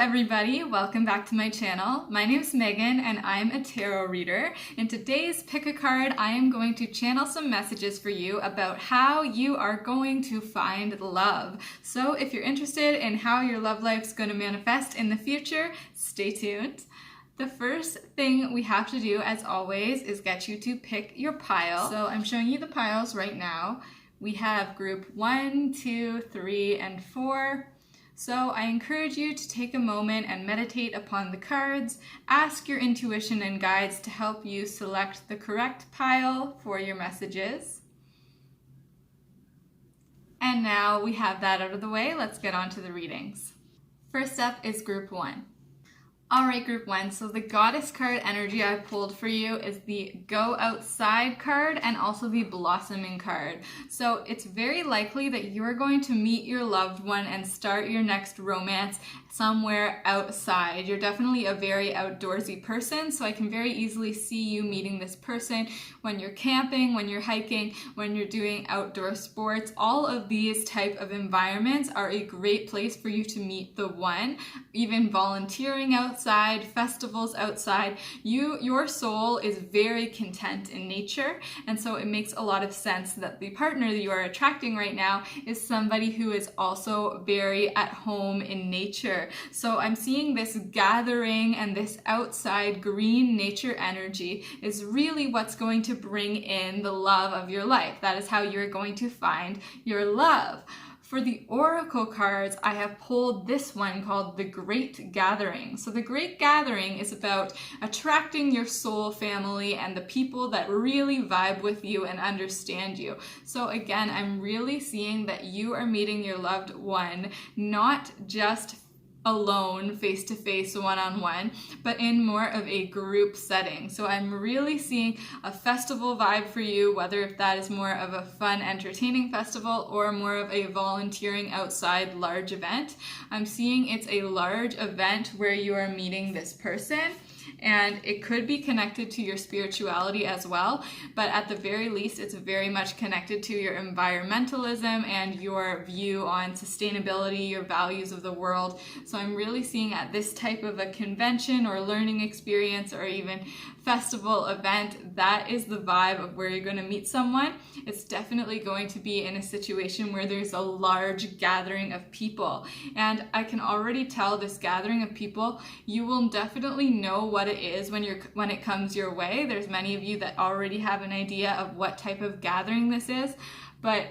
everybody, welcome back to my channel. My name is Megan and I'm a tarot reader. In today's Pick a Card, I am going to channel some messages for you about how you are going to find love. So if you're interested in how your love life's going to manifest in the future, stay tuned. The first thing we have to do, as always, is get you to pick your pile. So I'm showing you the piles right now. We have group 1, 2, 3, and 4. So I encourage you to take a moment and meditate upon the cards, ask your intuition and guides to help you select the correct pile for your messages. And now we have that out of the way, let's get on to the readings. First up is group 1. Alright, group 1, so the goddess card energy I pulled for you is the Go Outside card and also the Blossoming card. So it's very likely that you're going to meet your loved one and start your next romance somewhere outside. You're definitely a very outdoorsy person, so I can very easily see you meeting this person when you're camping, when you're hiking, when you're doing outdoor sports. All of these type of environments are a great place for you to meet the one. Even volunteering outside, festivals outside, your soul is very content in nature, and so it makes a lot of sense that the partner that you are attracting right now is somebody who is also very at home in nature. So I'm seeing this gathering and this outside green nature energy is really what's going to bring in the love of your life. That is how you're going to find your love. For the oracle cards, I have pulled this one called the Great Gathering. So the Great Gathering is about attracting your soul family and the people that really vibe with you and understand you. So again, I'm really seeing that you are meeting your loved one, not just alone, face-to-face, one-on-one, but in more of a group setting. So I'm really seeing a festival vibe for you, whether if that is more of a fun, entertaining festival or more of a volunteering outside large event. I'm seeing it's a large event where you are meeting this person, and it could be connected to your spirituality as well, but at the very least, it's very much connected to your environmentalism and your view on sustainability, your values of the world. So I'm really seeing at this type of a convention or learning experience or even festival event, that is the vibe of where you're going to meet someone. It's definitely going to be in a situation where there's a large gathering of people. And I can already tell this gathering of people, you will definitely know what it is when it comes your way. There's many of you that already have an idea of what type of gathering this is, but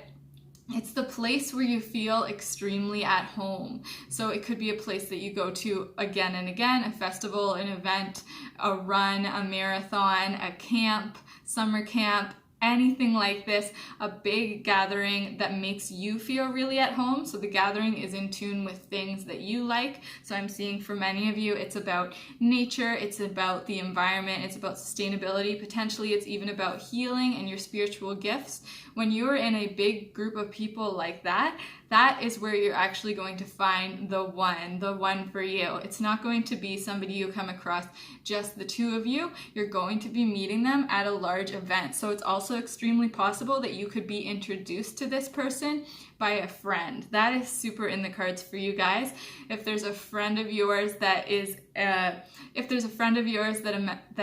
it's the place where you feel extremely at home. So it could be a place that you go to again and again, a festival, an event, a run, a marathon, a camp, summer camp, anything like this, a big gathering that makes you feel really at home. So the gathering is in tune with things that you like. So I'm seeing for many of you, it's about nature, it's about the environment, it's about sustainability. Potentially it's even about healing and your spiritual gifts. When you're in a big group of people like that, that is where you're actually going to find the one for you. It's not going to be somebody you come across just the two of you. You're going to be meeting them at a large event. So it's also extremely possible that you could be introduced to this person by a friend. That is super in the cards for you guys. If there's a friend of yours that is that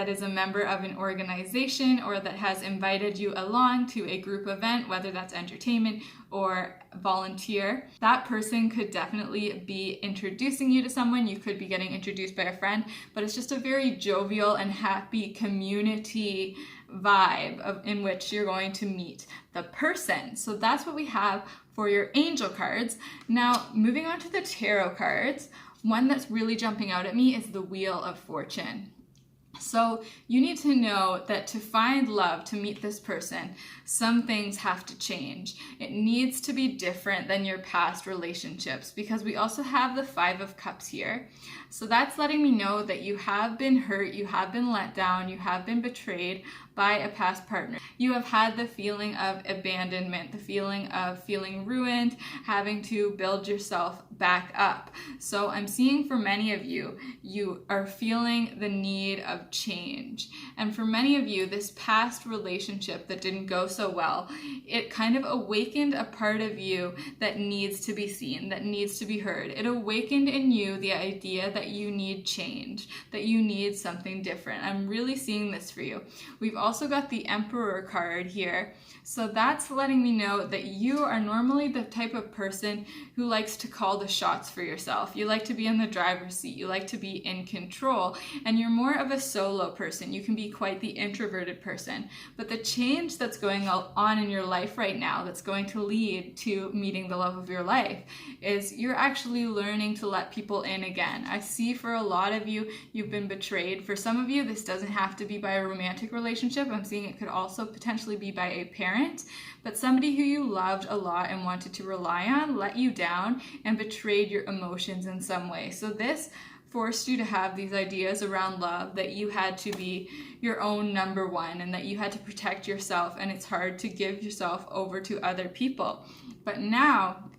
is a member of an organization or that has invited you along to a group event, whether that's entertainment or volunteer, that person could definitely be introducing you to someone. You could be getting introduced by a friend, but it's just a very jovial and happy community vibe in which you're going to meet the person. So that's what we have for your angel cards. Now, moving on to the tarot cards, one that's really jumping out at me is the Wheel of Fortune. So you need to know that to find love, to meet this person, some things have to change. It needs to be different than your past relationships, because we also have the Five of Cups here. So that's letting me know that you have been hurt, you have been let down, you have been betrayed by a past partner. You have had the feeling of abandonment, the feeling of feeling ruined, having to build yourself back up. So I'm seeing for many of you, you are feeling the need of of change. And for many of you, this past relationship that didn't go so well, it kind of awakened a part of you that needs to be seen, that needs to be heard. It awakened in you the idea that you need change, that you need something different. I'm really seeing this for you. We've also got the Emperor card here. So that's letting me know that you are normally the type of person who likes to call the shots for yourself. You like to be in the driver's seat. You like to be in control. And you're more of a solo person. You can be quite the introverted person. But the change that's going on in your life right now that's going to lead to meeting the love of your life is you're actually learning to let people in again. I see for a lot of you, you've been betrayed. For some of you, this doesn't have to be by a romantic relationship. I'm seeing it could also potentially be by a parent. But somebody who you loved a lot and wanted to rely on let you down and betrayed your emotions in some way. So this forced you to have these ideas around love, that you had to be your own number one and that you had to protect yourself, and it's hard to give yourself over to other people. But now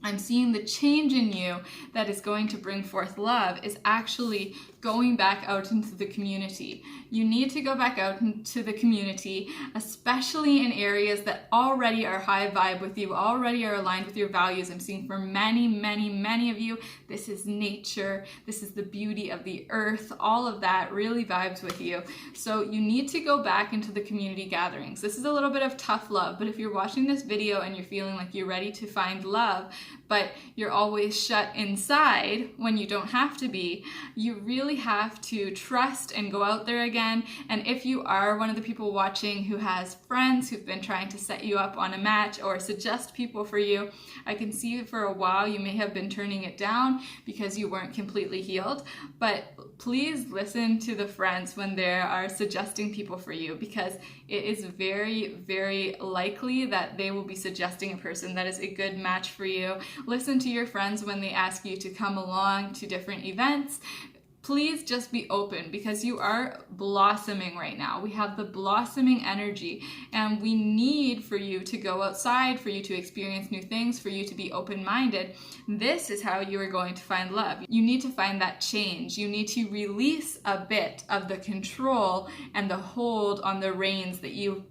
I'm seeing the change in you that is going to bring forth love is actually going back out into the community. You need to go back out into the community, especially in areas that already are high vibe with you, already are aligned with your values. I'm seeing for many, many, many of you, this is nature, this is the beauty of the earth, all of that really vibes with you. So you need to go back into the community gatherings. This is a little bit of tough love, but if you're watching this video and you're feeling like you're ready to find love, but you're always shut inside when you don't have to be, you really have to trust and go out there again. And if you are one of the people watching who has friends who've been trying to set you up on a match or suggest people for you, I can see for a while you may have been turning it down because you weren't completely healed. But please listen to the friends when they are suggesting people for you, because it is very, very likely that they will be suggesting a person that is a good match for you. Listen to your friends when they ask you to come along to different events. Please just be open, because you are blossoming right now. We have the blossoming energy, and we need for you to go outside, for you to experience new things, for you to be open-minded. This is how you are going to find love. You need to find that change. You need to release a bit of the control and the hold on the reins that you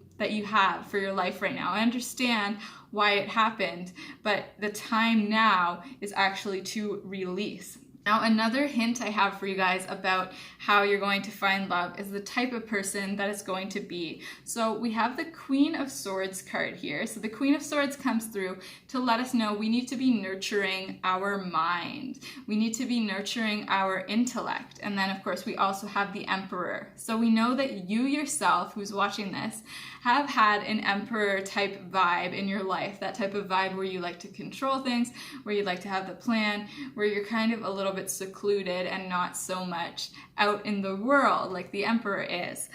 have for your life right now. I understand why it happened, but the time now is actually to release. Now, another hint I have for you guys about how you're going to find love is the type of person that it's going to be. So we have the Queen of Swords card here. So the Queen of Swords comes through to let us know we need to be nurturing our mind. We need to be nurturing our intellect. And then, of course, we also have the Emperor. So we know that you yourself, who's watching this, have had an Emperor type vibe in your life. That type of vibe where you like to control things, where you like to have the plan, where you're kind of a little bit secluded and not so much out in the world like the Emperor is.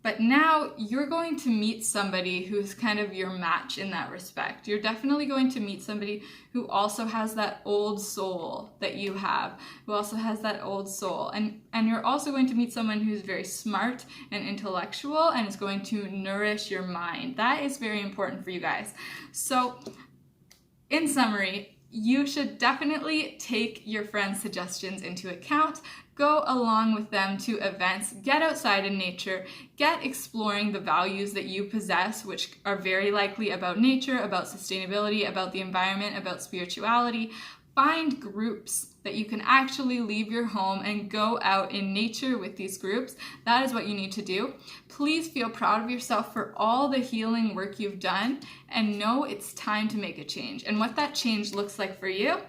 But now you're going to meet somebody who's kind of your match in that respect. You're definitely going to meet somebody who also has that old soul that you have, who also has that old soul. And you're also going to meet someone who's very smart and intellectual and is going to nourish your mind. That is very important for you guys. So in summary, you should definitely take your friends' suggestions into account. Go along with them to events, get outside in nature, get exploring the values that you possess, which are very likely about nature, about sustainability, about the environment, about spirituality. Find groups that you can actually leave your home and go out in nature with these groups. That is what you need to do. Please feel proud of yourself for all the healing work you've done, and know it's time to make a change. And what that change looks like for you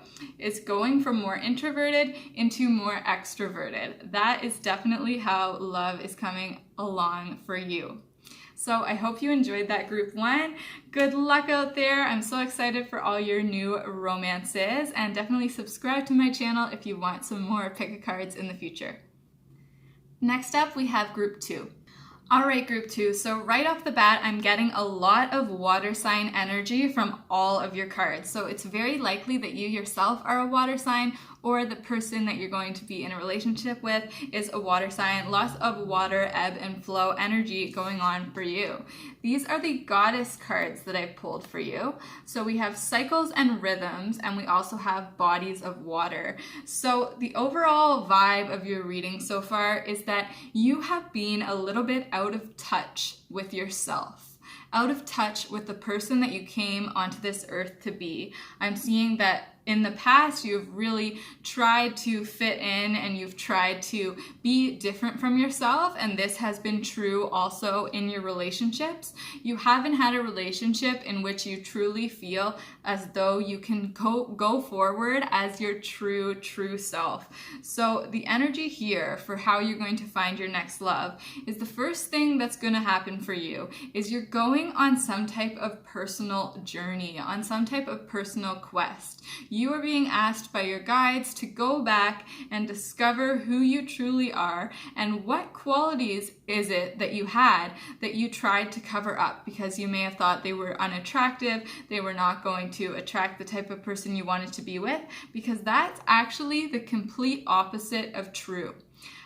is going from more introverted into more extroverted. That is definitely how love is coming along for you. So I hope you enjoyed that group 1. Good luck out there. I'm so excited for all your new romances, and definitely subscribe to my channel if you want some more pick-a-cards in the future. Next up, we have group 2. All right, group 2. So right off the bat, I'm getting a lot of water sign energy from all of your cards. So it's very likely that you yourself are a water sign, or the person that you're going to be in a relationship with is a water sign. Lots of water, ebb and flow energy going on for you. These are the goddess cards that I pulled for you. So we have cycles and rhythms, and we also have bodies of water. So the overall vibe of your reading so far is that you have been a little bit out of touch with yourself, out of touch with the person that you came onto this earth to be. I'm seeing that in the past, you've really tried to fit in and you've tried to be different from yourself, and this has been true also in your relationships. You haven't had a relationship in which you truly feel as though you can go forward as your true self. So the energy here for how you're going to find your next love is the first thing that's going to happen for you is you're going on some type of personal journey, on some type of personal quest. You are being asked by your guides to go back and discover who you truly are and what qualities is it that you had that you tried to cover up because you may have thought they were unattractive, they were not going to attract the type of person you wanted to be with, because that's actually the complete opposite of true.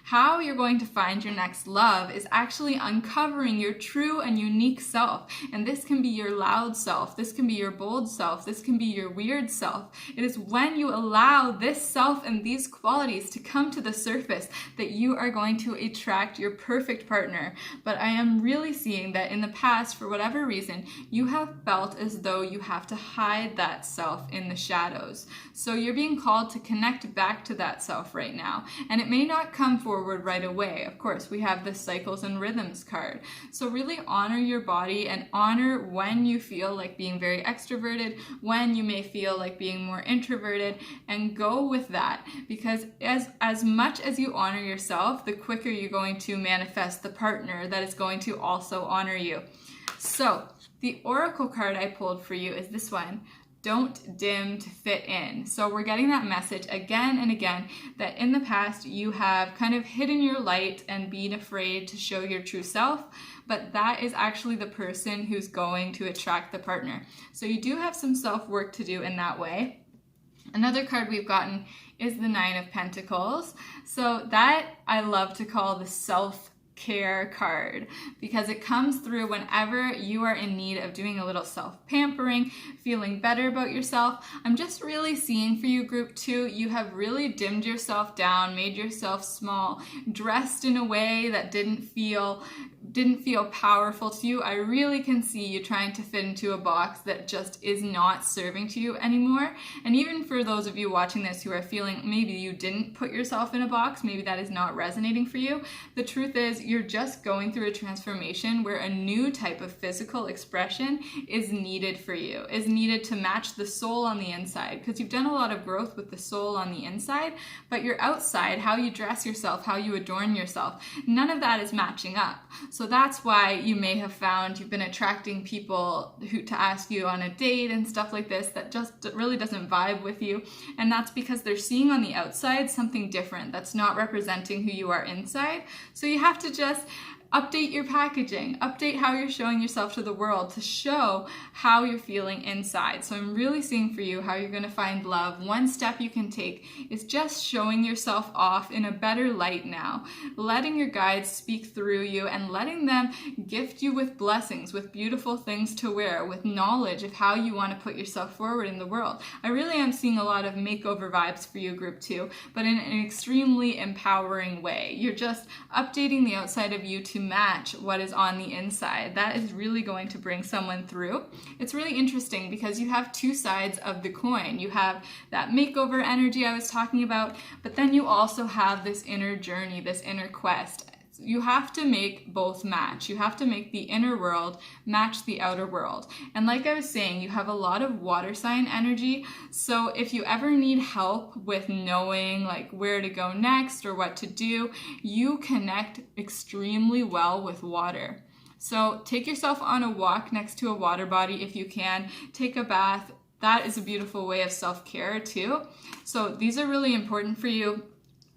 How you're going to find your next love is actually uncovering your true and unique self. And this can be your loud self, this can be your bold self, this can be your weird self. It is when you allow this self and these qualities to come to the surface that you are going to attract your perfect partner. But I am really seeing that in the past, for whatever reason, you have felt as though you have to hide that self in the shadows. So you're being called to connect back to that self right now. And it may not come forward right away. Of course, we have the cycles and rhythms card. So really honor your body and honor when you feel like being very extroverted, when you may feel like being more introverted, and go with that. Because as much as you honor yourself, the quicker you're going to manifest the partner that is going to also honor you. So the oracle card I pulled for you is this one. Don't dim to fit in. So we're getting that message again and again that in the past you have kind of hidden your light and been afraid to show your true self, but that is actually the person who's going to attract the partner. So you do have some self-work to do in that way. Another card we've gotten is the Nine of Pentacles. So that I love to call the self-care card because it comes through whenever you are in need of doing a little self-pampering, feeling better about yourself. I'm just really seeing for you, group 2, you have really dimmed yourself down, made yourself small, dressed in a way that didn't feel powerful to you. I really can see you trying to fit into a box that just is not serving to you anymore. And even for those of you watching this who are feeling maybe you didn't put yourself in a box, maybe that is not resonating for you, the truth is you're just going through a transformation where a new type of physical expression is needed for you, is needed to match the soul on the inside, because you've done a lot of growth with the soul on the inside, but your outside, how you dress yourself, how you adorn yourself, none of that is matching up. So that's why you may have found you've been attracting people to ask you on a date and stuff like this that just really doesn't vibe with you. And that's because they're seeing on the outside something different that's not representing who you are inside. So you have to just update your packaging, update how you're showing yourself to the world to show how you're feeling inside. So I'm really seeing for you how you're going to find love. One step you can take is just showing yourself off in a better light now, letting your guides speak through you and letting them gift you with blessings, with beautiful things to wear, with knowledge of how you want to put yourself forward in the world. I really am seeing a lot of makeover vibes for you, group 2, but in an extremely empowering way. You're just updating the outside of you to match what is on the inside. That is really going to bring someone through. It's really interesting because you have two sides of the coin. You have that makeover energy I was talking about, but then you also have this inner journey, this inner quest. You have to make both match. You have to make the inner world match the outer world. And like I was saying, you have a lot of water sign energy. So if you ever need help with knowing like where to go next or what to do, you connect extremely well with water. So take yourself on a walk next to a water body if you can. Take a bath. That is a beautiful way of self-care too. So these are really important for you.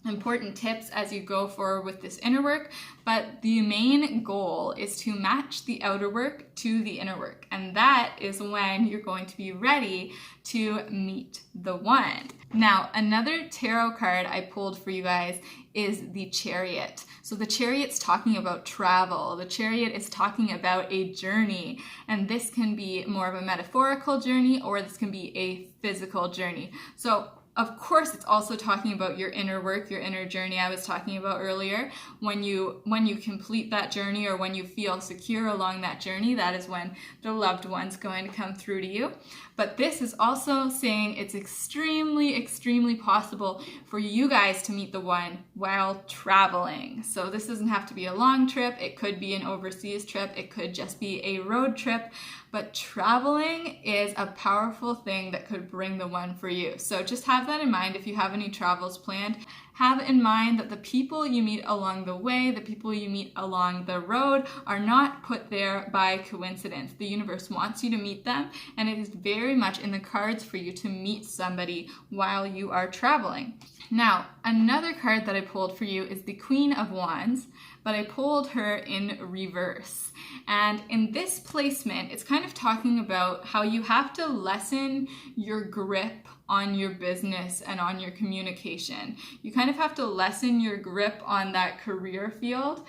important tips as you go forward with this inner work, but the main goal is to match the outer work to the inner work, and that is when you're going to be ready to meet the one. Now, another tarot card I pulled for you guys is the Chariot. So the Chariot's talking about travel. The Chariot is talking about a journey, and this can be more of a metaphorical journey, or this can be a physical journey. So of course, it's also talking about your inner work, your inner journey I was talking about earlier. When you complete that journey, or when you feel secure along that journey, that is when the loved one's going to come through to you. But this is also saying it's extremely, extremely possible for you guys to meet the one while traveling. So this doesn't have to be a long trip. It could be an overseas trip. It could just be a road trip. But traveling is a powerful thing that could bring the one for you. So just have that in mind if you have any travels planned. Have in mind that the people you meet along the way, the people you meet along the road, are not put there by coincidence. The universe wants you to meet them, and it is very much in the cards for you to meet somebody while you are traveling. Now, another card that I pulled for you is the Queen of Wands, but I pulled her in reverse. And in this placement, it's kind of talking about how you have to lessen your grip on your business and on your communication. You kind of have to lessen your grip on that career field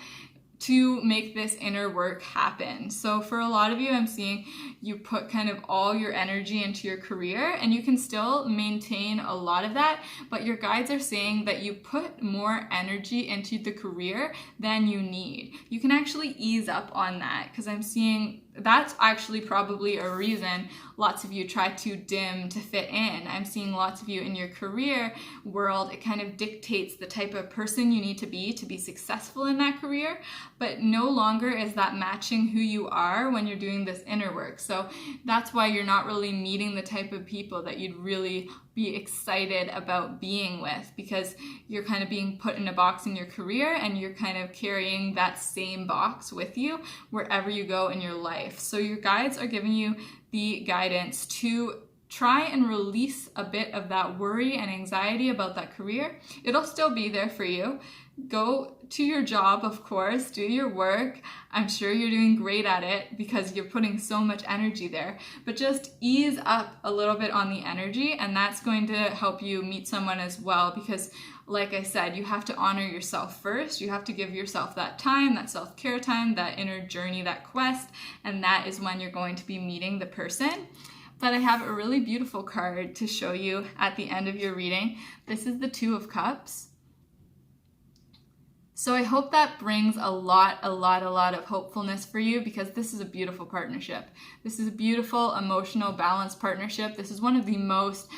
to make this inner work happen. So for a lot of you, I'm seeing you put kind of all your energy into your career, and you can still maintain a lot of that, but your guides are saying that you put more energy into the career than you need. You can actually ease up on that, because I'm seeing that's actually probably a reason lots of you try to dim to fit in. I'm seeing lots of you in your career world, it kind of dictates the type of person you need to be successful in that career, but no longer is that matching who you are when you're doing this inner work. So that's why you're not really meeting the type of people that you'd really be excited about being with, because you're kind of being put in a box in your career, and you're kind of carrying that same box with you wherever you go in your life. So your guides are giving you the guidance to try and release a bit of that worry and anxiety about that career. It'll still be there for you. Go to your job, of course, do your work. I'm sure you're doing great at it because you're putting so much energy there, but just ease up a little bit on the energy, and that's going to help you meet someone as well, because like I said, you have to honor yourself first. You have to give yourself that time, that self-care time, that inner journey, that quest, and that is when you're going to be meeting the person. But I have a really beautiful card to show you at the end of your reading. This is the Two of Cups. So I hope that brings a lot of hopefulness for you, because this is a beautiful partnership. This is a beautiful, emotional, balanced partnership. This is one of the most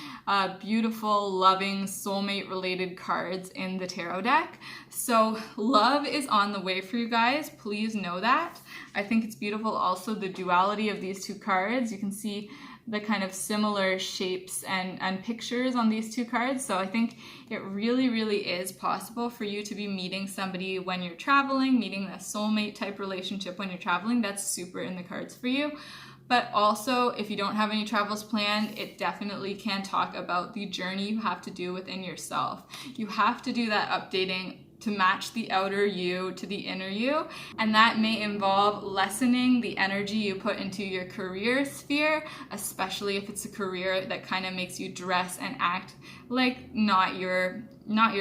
beautiful, loving, soulmate-related cards in the tarot deck. So love is on the way for you guys. Please know that. I think it's beautiful also, the duality of these two cards. You can see the kind of similar shapes and pictures on these two cards. So I think it really is possible for you to be meeting somebody when you're traveling, meeting a soulmate type relationship when you're traveling. That's super in the cards for you. But also, if you don't have any travels planned, it definitely can talk about the journey you have to do within yourself. You have to do that updating to match the outer you to the inner you, and that may involve lessening the energy you put into your career sphere, especially if it's a career that kind of makes you dress and act like not your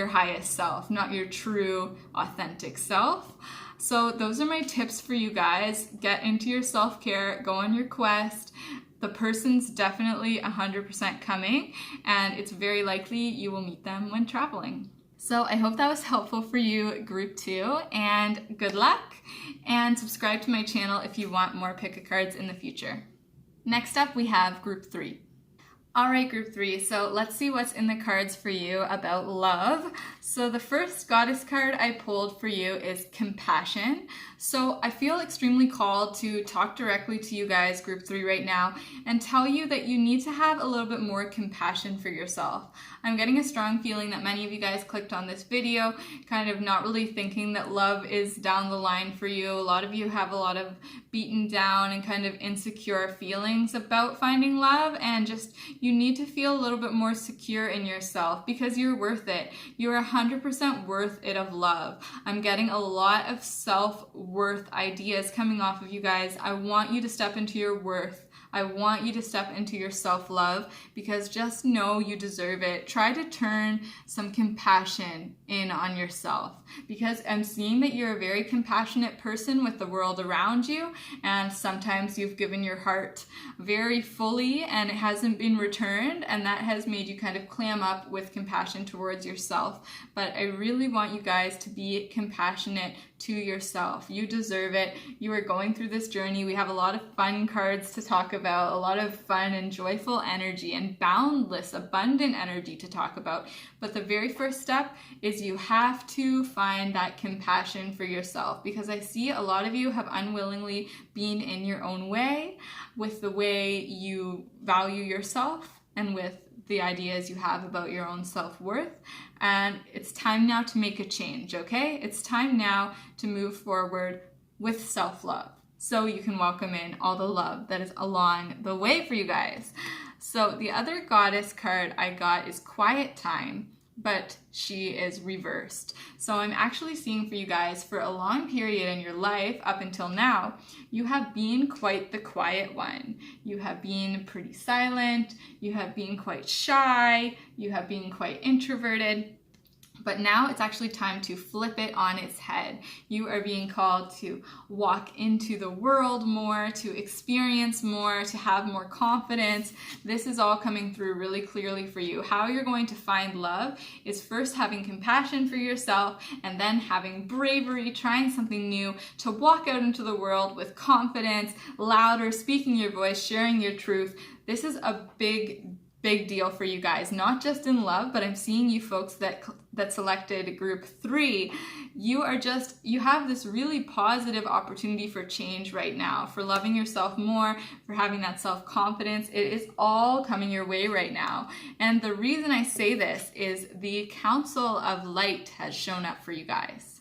highest self, not your true authentic self. So those are my tips for you guys. Get into your self-care, go on your quest. The person's definitely 100% coming, and it's very likely you will meet them when traveling. So I hope that was helpful for you, Group 2, and good luck, and subscribe to my channel if you want more pick a cards in the future. Next up, we have Group 3. All right, Group 3, so let's see what's in the cards for you about love. So the first goddess card I pulled for you is compassion. So I feel extremely called to talk directly to you guys, Group 3, right now, and tell you that you need to have a little bit more compassion for yourself. I'm getting a strong feeling that many of you guys clicked on this video kind of not really thinking that love is down the line for you. A lot of you have a lot of beaten down and kind of insecure feelings about finding love, and just You need to feel a little bit more secure in yourself because you're worth it. You're 100% worth it of love. I'm getting a lot of self-worth ideas coming off of you guys. I want you to step into your worth. I want you to step into your self-love because just know you deserve it. Try to turn some compassion in on yourself because I'm seeing that you're a very compassionate person with the world around you, and sometimes you've given your heart very fully and it hasn't been returned, and that has made you kind of clam up with compassion towards yourself. But I really want you guys to be compassionate to yourself. You deserve it. You are going through this journey. We have a lot of fun cards to talk about, a lot of fun and joyful energy and boundless, abundant energy to talk about. But the very first step is you have to find that compassion for yourself, because I see a lot of you have unwillingly been in your own way with the way you value yourself and with the ideas you have about your own self-worth. And it's time now to make a change, okay? It's time now to move forward with self-love so you can welcome in all the love that is along the way for you guys. So the other goddess card I got is Quiet Time, but she is reversed. So I'm actually seeing for you guys, for a long period in your life up until now, you have been quite the quiet one. You have been pretty silent, you have been quite shy, you have been quite introverted. But now it's actually time to flip it on its head. You are being called to walk into the world more, to experience more, to have more confidence. This is all coming through really clearly for you. How you're going to find love is first having compassion for yourself and then having bravery, trying something new, to walk out into the world with confidence, louder, speaking your voice, sharing your truth. This is a big deal for you guys, not just in love, but I'm seeing you folks that selected group 3. You have this really positive opportunity for change right now, for loving yourself more, for having that self-confidence. It is all coming your way right now. And the reason I say this is the Council of Light has shown up for you guys.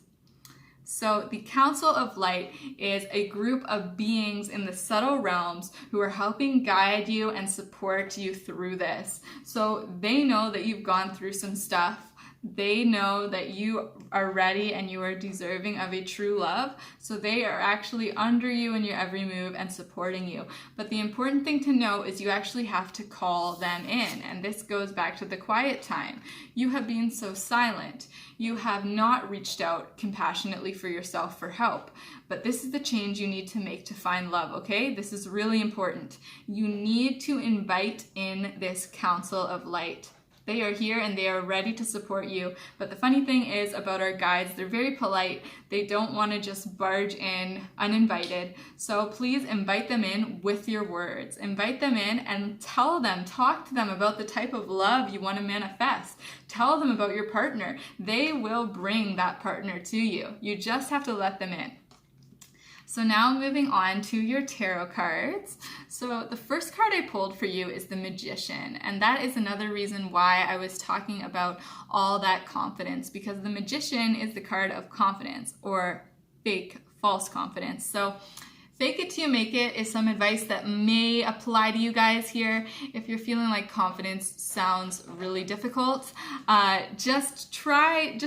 So the Council of Light is a group of beings in the subtle realms who are helping guide you and support you through this. So they know that you've gone through some stuff. They know that you are ready and you are deserving of a true love. So they are actually under you in your every move and supporting you. But the important thing to know is you actually have to call them in. And this goes back to the quiet time. You have been so silent. You have not reached out compassionately for yourself for help. But this is the change you need to make to find love, okay? This is really important. You need to invite in this Council of Light. They are here and they are ready to support you. But the funny thing is about our guides, they're very polite. They don't want to just barge in uninvited. So please invite them in with your words. Invite them in and talk to them about the type of love you want to manifest. Tell them about your partner. They will bring that partner to you. You just have to let them in. So now moving on to your tarot cards. So the first card I pulled for you is the Magician, and that is another reason why I was talking about all that confidence, because the Magician is the card of confidence, or fake, false confidence. So fake it till you make it is some advice that may apply to you guys here. If you're feeling like confidence sounds really difficult, just try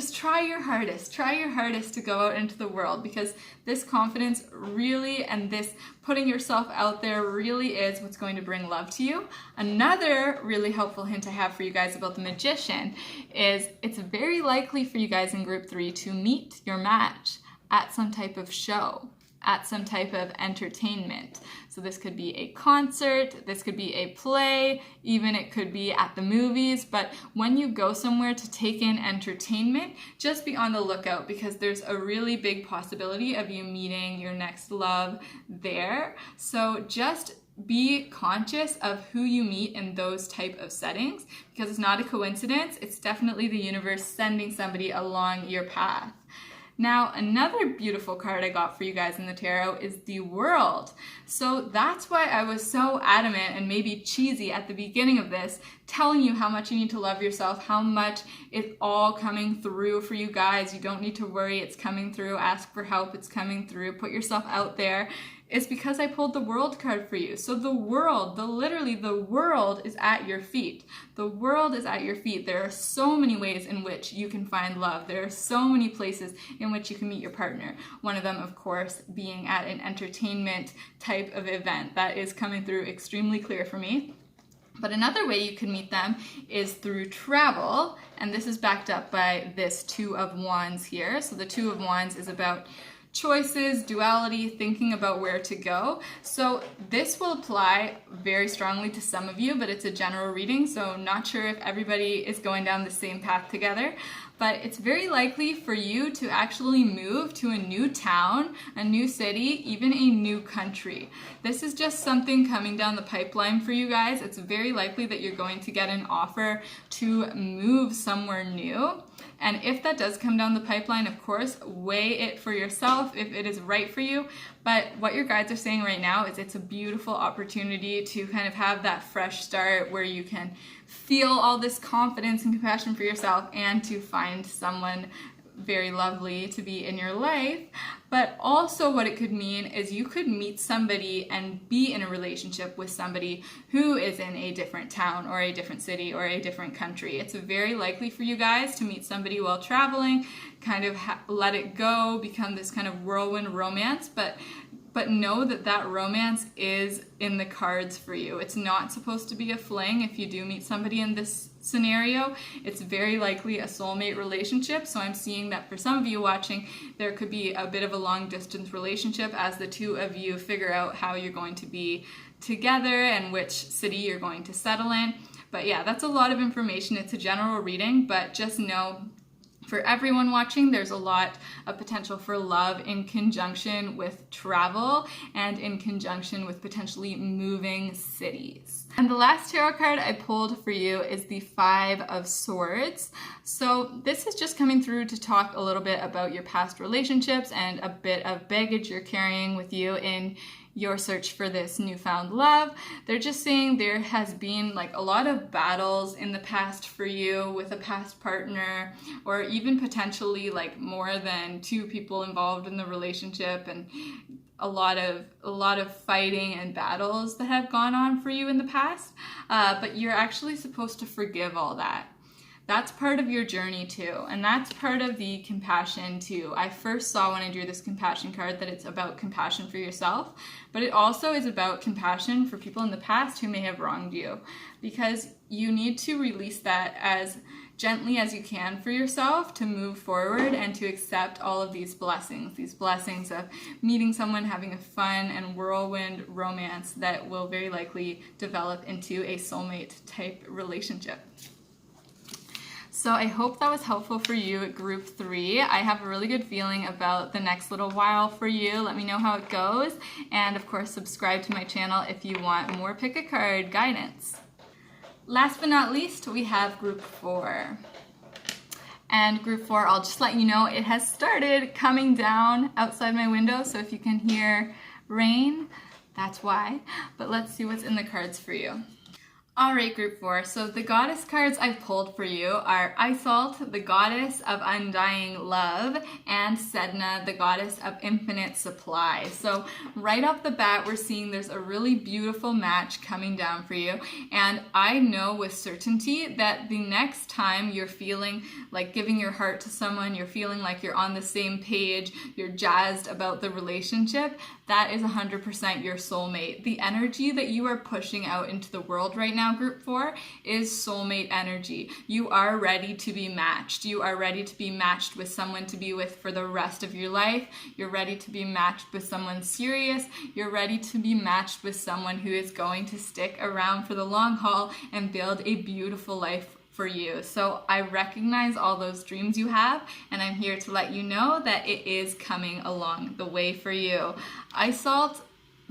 your hardest. Try your hardest to go out into the world, because this confidence really, and this putting yourself out there really is what's going to bring love to you. Another really helpful hint I have for you guys about the Magician is it's very likely for you guys in group 3 to meet your match at some type of show, at some type of entertainment. So this could be a concert, this could be a play, even it could be at the movies. But when you go somewhere to take in entertainment, just be on the lookout, because there's a really big possibility of you meeting your next love there. So just be conscious of who you meet in those type of settings, because it's not a coincidence. It's definitely the universe sending somebody along your path. Now, another beautiful card I got for you guys in the tarot is the World. So that's why I was so adamant and maybe cheesy at the beginning of this, telling you how much you need to love yourself, how much it's all coming through for you guys. You don't need to worry, it's coming through. Ask for help, it's coming through. Put yourself out there. is because I pulled the World card for you. So the world, literally the world is at your feet. The world is at your feet. There are so many ways in which you can find love. There are so many places in which you can meet your partner. One of them, of course, being at an entertainment type of event. That is coming through extremely clear for me. But another way you can meet them is through travel, and this is backed up by this Two of Wands here. So the Two of Wands is about choices, duality, thinking about where to go. So this will apply very strongly to some of you, but it's a general reading, so not sure if everybody is going down the same path together. But it's very likely for you to actually move to a new town, a new city, even a new country. This is just something coming down the pipeline for you guys. It's very likely that you're going to get an offer to move somewhere new. And if that does come down the pipeline, of course, weigh it for yourself if it is right for you. But what your guides are saying right now is it's a beautiful opportunity to kind of have that fresh start where you can feel all this confidence and compassion for yourself and to find someone very lovely to be in your life. But also what it could mean is you could meet somebody and be in a relationship with somebody who is in a different town or a different city or a different country. It's very likely for you guys to meet somebody while traveling, kind of let it go, become this kind of whirlwind romance, but know that that romance is in the cards for you. It's not supposed to be a fling. If you do meet somebody in this scenario, it's very likely a soulmate relationship. So I'm seeing that for some of you watching, there could be a bit of a long distance relationship as the two of you figure out how you're going to be together and which city you're going to settle in. But yeah, that's a lot of information. It's a general reading, but just know for everyone watching, there's a lot of potential for love in conjunction with travel and in conjunction with potentially moving cities. And the last tarot card I pulled for you is the Five of Swords. So this is just coming through to talk a little bit about your past relationships and a bit of baggage you're carrying with you in your search for this newfound love. They're just saying there has been like a lot of battles in the past for you with a past partner, or even potentially like more than two people involved in the relationship, and a lot of fighting and battles that have gone on for you in the past. But you're actually supposed to forgive all that. That's part of your journey too, and that's part of the compassion too. I first saw when I drew this compassion card that it's about compassion for yourself, but it also is about compassion for people in the past who may have wronged you, because you need to release that as gently as you can for yourself to move forward and to accept all of these blessings of meeting someone, having a fun and whirlwind romance that will very likely develop into a soulmate type relationship. So I hope that was helpful for you, Group 3. I have a really good feeling about the next little while for you. Let me know how it goes. And of course, subscribe to my channel if you want more pick a card guidance. Last but not least, we have Group 4. And Group 4, I'll just let you know, it has started coming down outside my window. So if you can hear rain, that's why. But let's see what's in the cards for you. Alright, Group 4, so the goddess cards I've pulled for you are Iseult, the goddess of undying love, and Sedna, the goddess of infinite supply. So right off the bat, we're seeing there's a really beautiful match coming down for you, and I know with certainty that the next time you're feeling like giving your heart to someone, you're feeling like you're on the same page, you're jazzed about the relationship, that is 100% your soulmate. The energy that you are pushing out into the world right now, Group 4, is soulmate energy. You are ready to be matched. You are ready to be matched with someone to be with for the rest of your life. You're ready to be matched with someone serious. You're ready to be matched with someone who is going to stick around for the long haul and build a beautiful life for you. So I recognize all those dreams you have, and I'm here to let you know that it is coming along the way for you. Iseult,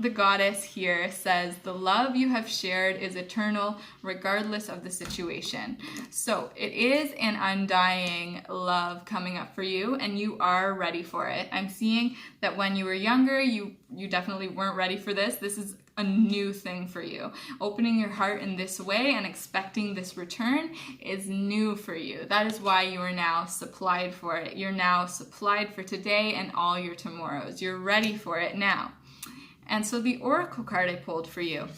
the goddess here, says the love you have shared is eternal regardless of the situation. So it is an undying love coming up for you, and you are ready for it. I'm seeing that when you were younger, you definitely weren't ready for this. This is a new thing for you. Opening your heart in this way and expecting this return is new for you. That is why you are now supplied for it. You're now supplied for today and all your tomorrows. You're ready for it now. And so the oracle card I pulled for you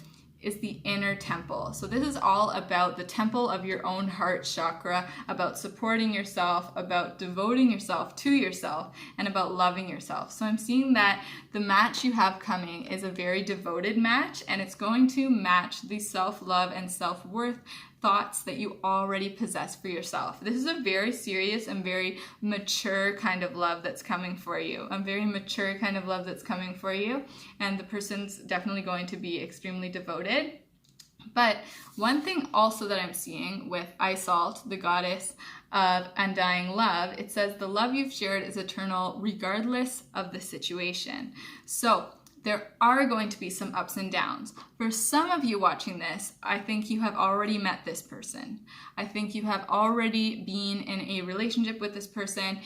is the inner temple. So this is all about the temple of your own heart chakra, about supporting yourself, about devoting yourself to yourself, and about loving yourself. So I'm seeing that the match you have coming is a very devoted match, and it's going to match the self-love and self-worth thoughts that you already possess for yourself. This is a very serious and very mature kind of love that's coming for you. A very mature kind of love that's coming for you. And the person's definitely going to be extremely devoted. But one thing also that I'm seeing with Iseult, the goddess of undying love, it says the love you've shared is eternal regardless of the situation. So there are going to be some ups and downs. For some of you watching this, I think you have already met this person. I think you have already been in a relationship with this person.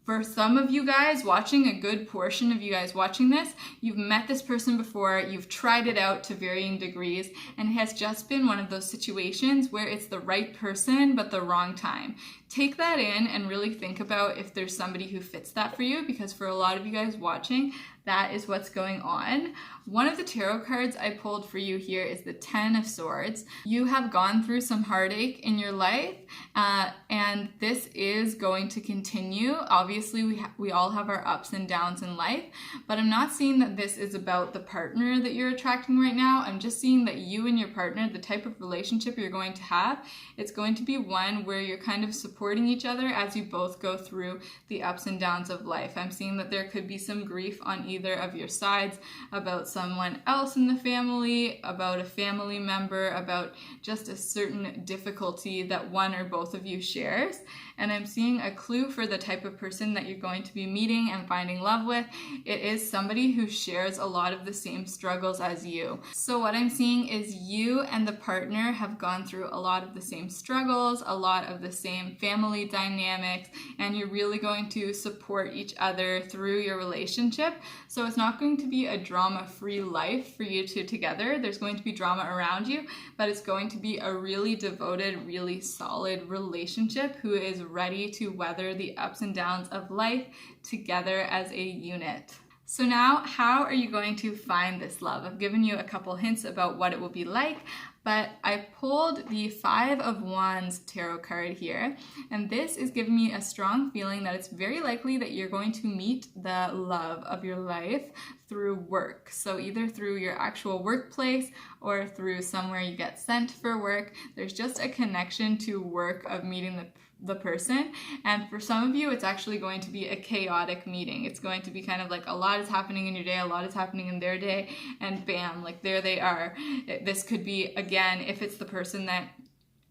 For some of you guys watching, a good portion of you guys watching this, you've met this person before, you've tried it out to varying degrees, and it has just been one of those situations where it's the right person but the wrong time. Take that in and really think about if there's somebody who fits that for you, because for a lot of you guys watching, that is what's going on. One of the tarot cards I pulled for you here is the 10 of Swords. You have gone through some heartache in your life, and this is going to continue. Obviously, we all have our ups and downs in life, but I'm not seeing that this is about the partner that you're attracting right now. I'm just seeing that you and your partner, the type of relationship you're going to have, it's going to be one where you're kind of supporting each other as you both go through the ups and downs of life. I'm seeing that there could be some grief on either of your sides about someone else in the family, about a family member, about just a certain difficulty that one or both of you shares. And I'm seeing a clue for the type of person that you're going to be meeting and finding love with. It is somebody who shares a lot of the same struggles as you. So what I'm seeing is you and the partner have gone through a lot of the same struggles, a lot of the same family dynamics, and you're really going to support each other through your relationship. So it's not going to be a drama-free life for you two together. There's going to be drama around you, but it's going to be a really devoted, really solid relationship who is ready to weather the ups and downs of life together as a unit. So now, how are you going to find this love? I've given you a couple hints about what it will be like, but I pulled the 5 of Wands tarot card here, and this is giving me a strong feeling that it's very likely that you're going to meet the love of your life through work. So either through your actual workplace or through somewhere you get sent for work. There's just a connection to work of meeting the person, and for some of you it's actually going to be a chaotic meeting. It's going to be kind of like a lot is happening in your day, a lot is happening in their day, and bam, like there they are. This could be, again, if it's the person that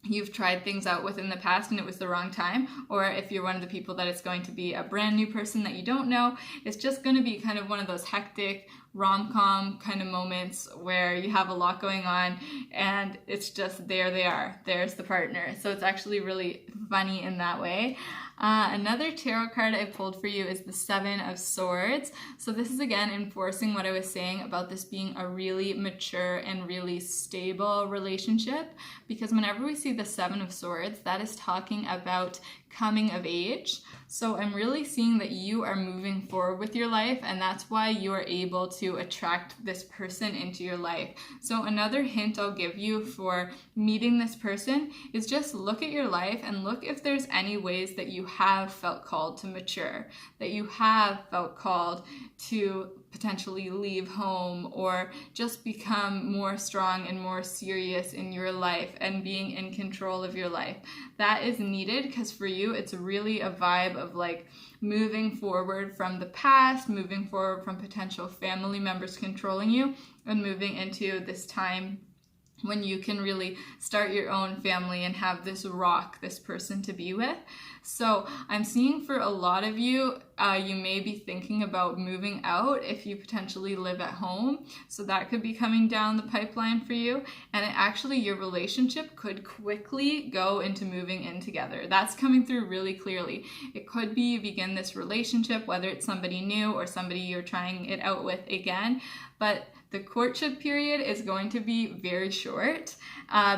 you've tried things out with in the past and it was the wrong time, or if you're one of the people that it's going to be a brand new person that you don't know, it's just going to be kind of one of those hectic rom-com kind of moments where you have a lot going on and it's just there they are, there's the partner. So it's actually really funny in that way. Another tarot card I pulled for you is the 7 of Swords. So this is again enforcing what I was saying about this being a really mature and really stable relationship, because whenever we see the 7 of Swords, that is talking about coming of age. So I'm really seeing that you are moving forward with your life, and that's why you are able to attract this person into your life. So another hint I'll give you for meeting this person is just look at your life and look if there's any ways that you have felt called to mature, that you have felt called to potentially leave home or just become more strong and more serious in your life and being in control of your life. That is needed, because for you it's really a vibe of like moving forward from the past, moving forward from potential family members controlling you, and moving into this time when you can really start your own family and have this person to be with. So I'm seeing for a lot of you, you may be thinking about moving out if you potentially live at home. So that could be coming down the pipeline for you. And actually your relationship could quickly go into moving in together. That's coming through really clearly. It could be you begin this relationship, whether it's somebody new or somebody you're trying it out with again, but The courtship period is going to be very short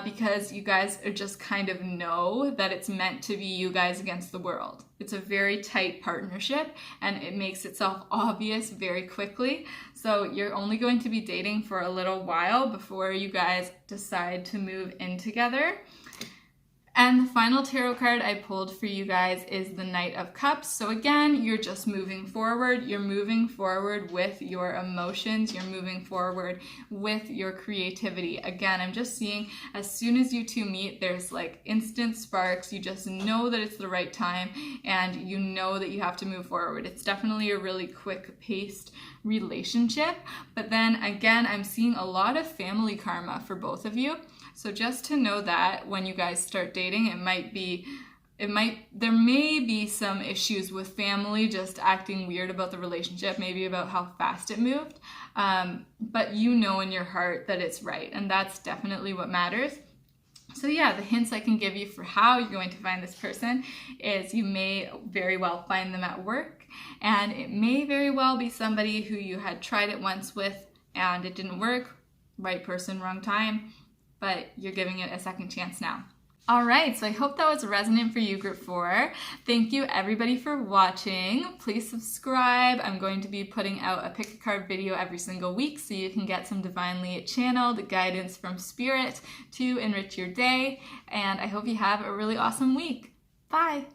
because you guys are just kind of know that it's meant to be you guys against the world. It's a very tight partnership and it makes itself obvious very quickly. So you're only going to be dating for a little while before you guys decide to move in together. And the final tarot card I pulled for you guys is the Knight of Cups. So again, you're just moving forward. You're moving forward with your emotions. You're moving forward with your creativity. Again, I'm just seeing as soon as you two meet, there's like instant sparks. You just know that it's the right time and you know that you have to move forward. It's definitely a really quick-paced relationship. But then again, I'm seeing a lot of family karma for both of you. So just to know that when you guys start dating, there may be some issues with family just acting weird about the relationship, maybe about how fast it moved. But you know in your heart that it's right, and that's definitely what matters. So yeah, the hints I can give you for how you're going to find this person is you may very well find them at work, and it may very well be somebody who you had tried it once with and it didn't work. Right person, wrong time. But you're giving it a second chance now. All right, so I hope that was resonant for you, Group 4. Thank you, everybody, for watching. Please subscribe. I'm going to be putting out a pick a card video every single week so you can get some divinely channeled guidance from Spirit to enrich your day. And I hope you have a really awesome week. Bye.